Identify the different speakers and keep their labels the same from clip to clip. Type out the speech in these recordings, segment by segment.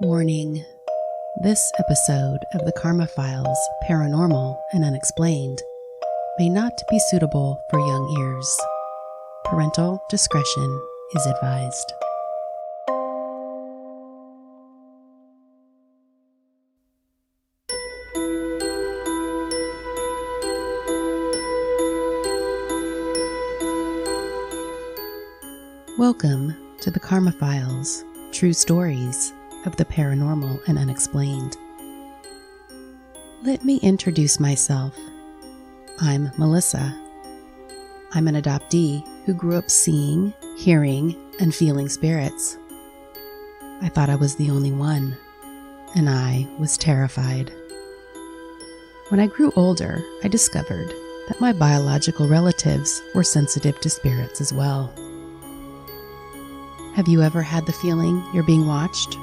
Speaker 1: Warning. This episode of the Karma Files, Paranormal and Unexplained may not be suitable for young ears. Parental discretion is advised. Welcome to the Karma Files, true stories of the paranormal and unexplained. Let me introduce myself. I'm Melissa. I'm an adoptee who grew up seeing, hearing, and feeling spirits. I thought I was the only one, and I was terrified. When I grew older, I discovered that my biological relatives were sensitive to spirits as well. Have you ever had the feeling you're being watched?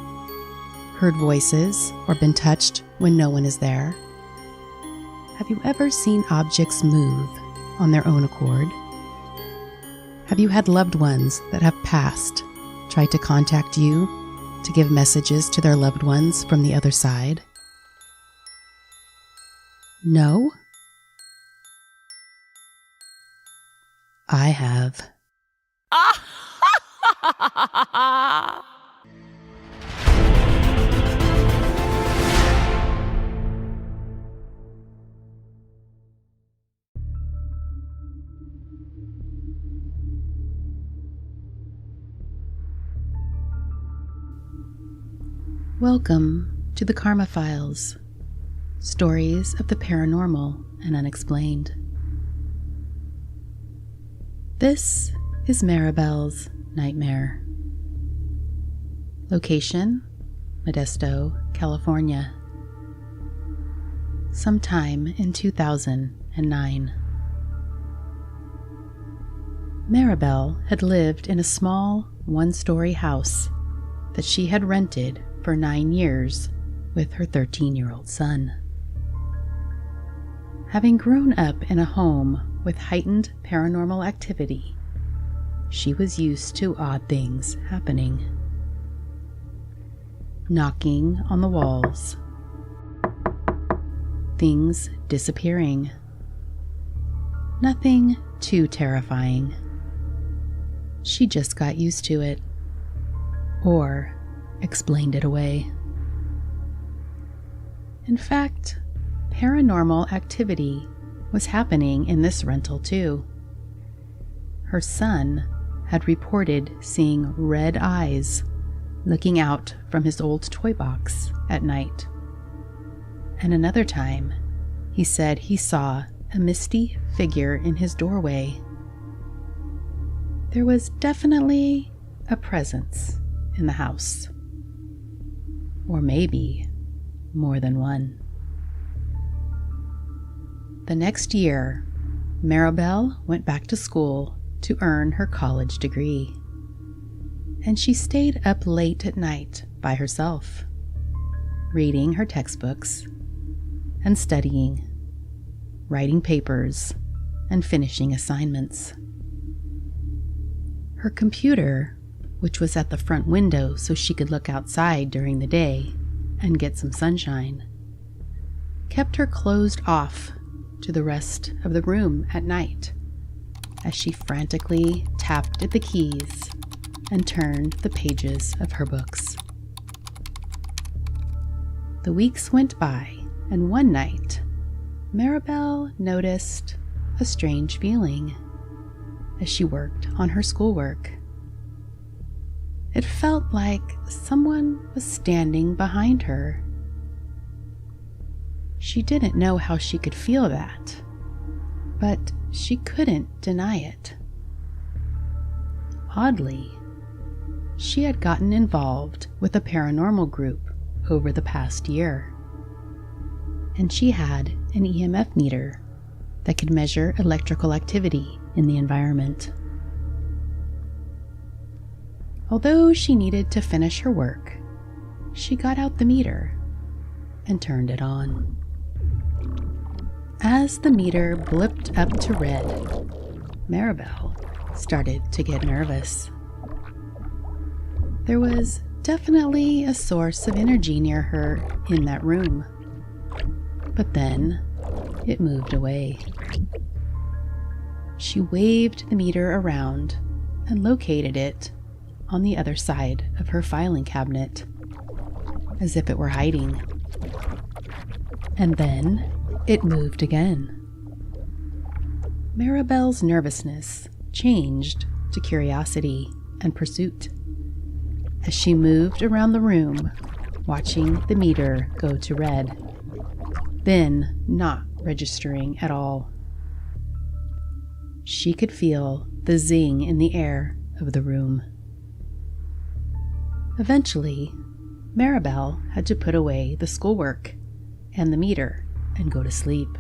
Speaker 1: Heard voices or been touched when no one is there? Have you ever seen objects move on their own accord? Have you had loved ones that have passed try to contact you to give messages to their loved ones from the other side? No? I have. Welcome to the Karma Files, stories of the paranormal and unexplained. This is Maribel's nightmare. Location, Modesto, California. Sometime in 2009. Maribel had lived in a small, one-story house that she had rented for 9 years with her 13-year-old son. Having grown up in a home with heightened paranormal activity, she was used to odd things happening. Knocking on the walls. Things disappearing. Nothing too terrifying. She just got used to it. Or explained it away. In fact, paranormal activity was happening in this rental too. Her son had reported seeing red eyes looking out from his old toy box at night. And another time, he said he saw a misty figure in his doorway. There was definitely a presence in the house. Or maybe more than one. The next year, Maribel went back to school to earn her college degree. And she stayed up late at night by herself, reading her textbooks and studying, writing papers, and finishing assignments. Her computer, which was at the front window so she could look outside during the day and get some sunshine, kept her closed off to the rest of the room at night as she frantically tapped at the keys and turned the pages of her books. The weeks went by, and one night, Maribel noticed a strange feeling as she worked on her schoolwork. It felt like someone was standing behind her. She didn't know how she could feel that, but she couldn't deny it. Oddly, she had gotten involved with a paranormal group over the past year, and she had an EMF meter that could measure electrical activity in the environment. Although she needed to finish her work, she got out the meter and turned it on. As the meter blipped up to red, Maribel started to get nervous. There was definitely a source of energy near her in that room. But then it moved away. She waved the meter around and located it on the other side of her filing cabinet, as if it were hiding. And then it moved again. Maribel's nervousness changed to curiosity and pursuit as she moved around the room, watching the meter go to red, then not registering at all. She could feel the zing in the air of the room. Eventually, Maribel had to put away the schoolwork and the meter and go to sleep.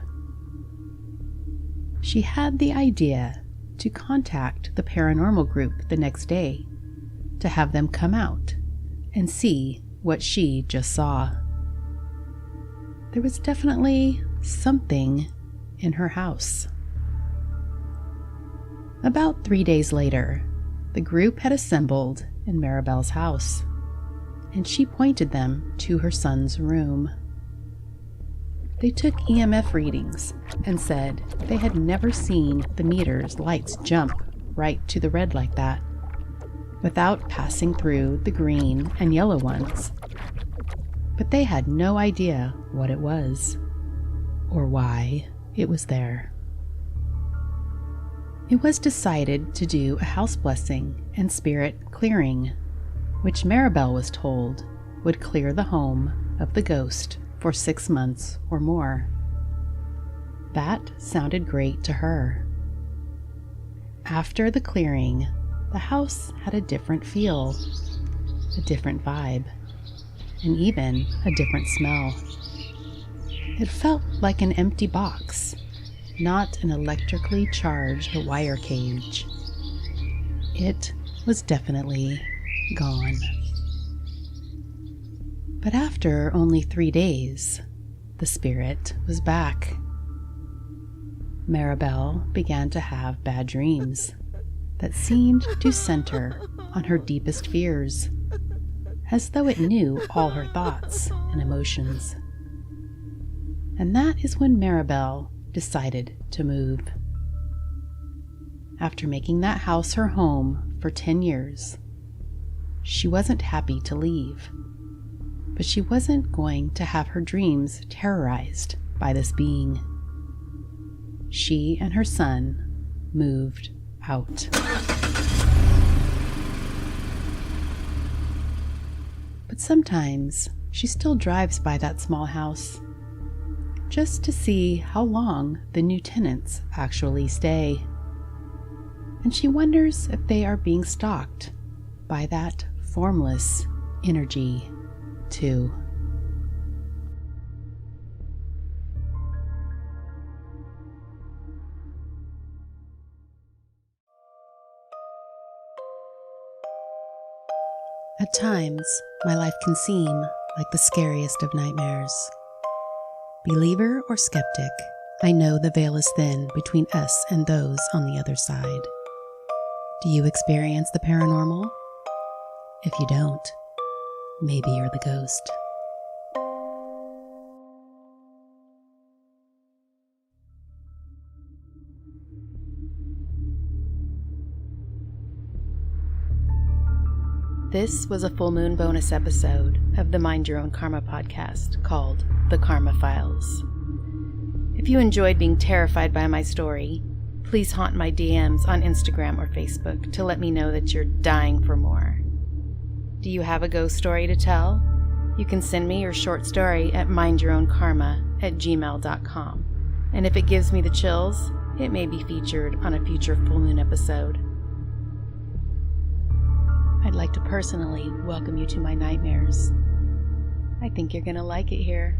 Speaker 1: She had the idea to contact the paranormal group the next day to have them come out and see what she just saw. There was definitely something in her house. About 3 days later, the group had assembled in Maribel's house, and she pointed them to her son's room. They took EMF readings and said they had never seen the meter's lights jump right to the red like that, without passing through the green and yellow ones. But they had no idea what it was, or why it was there. It was decided to do a house blessing and spirit clearing, which Maribel was told would clear the home of the ghost for 6 months or more. That sounded great to her. After the clearing, the house had a different feel, a different vibe, and even a different smell. It felt like an empty box, not an electrically charged wire cage. It was definitely gone. But after only 3 days, the spirit was back. Maribel began to have bad dreams that seemed to center on her deepest fears, as though it knew all her thoughts and emotions. And that is when Maribel decided to move. After making that house her home for 10 years, she wasn't happy to leave, but she wasn't going to have her dreams terrorized by this being. She and her son moved out. But sometimes she still drives by that small house, just to see how long the new tenants actually stay. And she wonders if they are being stalked by that formless energy, too. At times, my life can seem like the scariest of nightmares. Believer or skeptic, I know the veil is thin between us and those on the other side. Do you experience the paranormal? If you don't, maybe you're the ghost. This was a full moon bonus episode of the Mind Your Own Karma podcast called The Karma Files. If you enjoyed being terrified by my story, please haunt my DMs on Instagram or Facebook to let me know that you're dying for more. Do you have a ghost story to tell? You can send me your short story at mindyourownkarma@gmail.com. And if it gives me the chills, it may be featured on a future full moon episode. I'd like to personally welcome you to my nightmares. I think you're going to like it here.